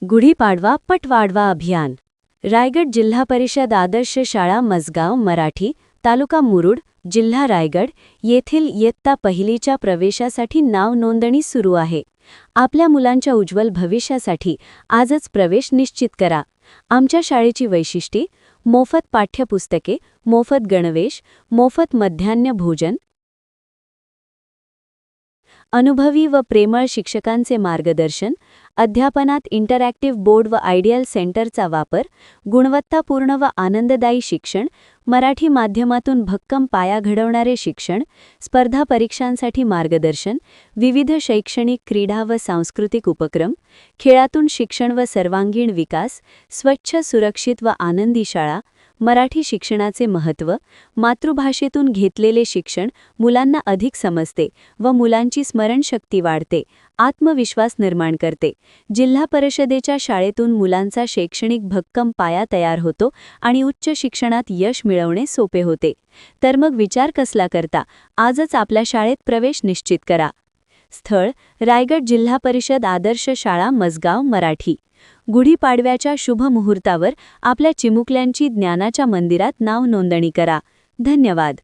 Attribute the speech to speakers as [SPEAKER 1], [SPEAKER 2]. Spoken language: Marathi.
[SPEAKER 1] गुढीपाडवा पटवाडवा अभियान. रायगड जिल्हा परिषद आदर्श शाळा मसगाव मराठी, तालुका मुरुड, जिल्हा रायगड येथील इयत्ता पहिलीच्या प्रवेशासाठी नाव नोंदणी सुरू आहे. आपल्या मुलांच्या उज्ज्वल भविष्यासाठी आजच प्रवेश निश्चित करा. आमच्या शाळेची वैशिष्ट्ये: मोफत पाठ्यपुस्तके, मोफत गणवेश, मोफत मध्यान्ह भोजन, अनुभवी व प्रेमळ शिक्षकांचे मार्गदर्शन, अध्यापनात इंटरॅक्टिव्ह बोर्ड व आयडियल सेंटरचा वापर, गुणवत्तापूर्ण व आनंददायी शिक्षण, मराठी माध्यमातून भक्कम पाया घडवणारे शिक्षण, स्पर्धा परीक्षांसाठी मार्गदर्शन, विविध शैक्षणिक, क्रीडा व सांस्कृतिक उपक्रम, खेळातून शिक्षण व सर्वांगीण विकास, स्वच्छ, सुरक्षित व आनंदी शाळा, मराठी शिक्षणाचे महत्त्व, मातृभाषेतून घेतलेले शिक्षण मुलांना अधिक समजते व मुलांची स्मरणशक्ती वाढते, आत्मविश्वास निर्माण करते. जिल्हा परिषदेच्या शाळेतून मुलांचा शैक्षणिक भक्कम पाया तयार होतो आणि उच्च शिक्षणात यश मिळवणे सोपे होते. तर मग विचार कसला करता? आजच आपल्या शाळेत प्रवेश निश्चित करा. स्थळ: रायगड जिल्हा परिषद आदर्श शाळा मसगाव मराठी. गुढीपाडव्याच्या शुभ मुहूर्तावर आपल्या चिमुकल्यांची ज्ञानाच्या मंदिरात नाव नोंदणी करा. धन्यवाद.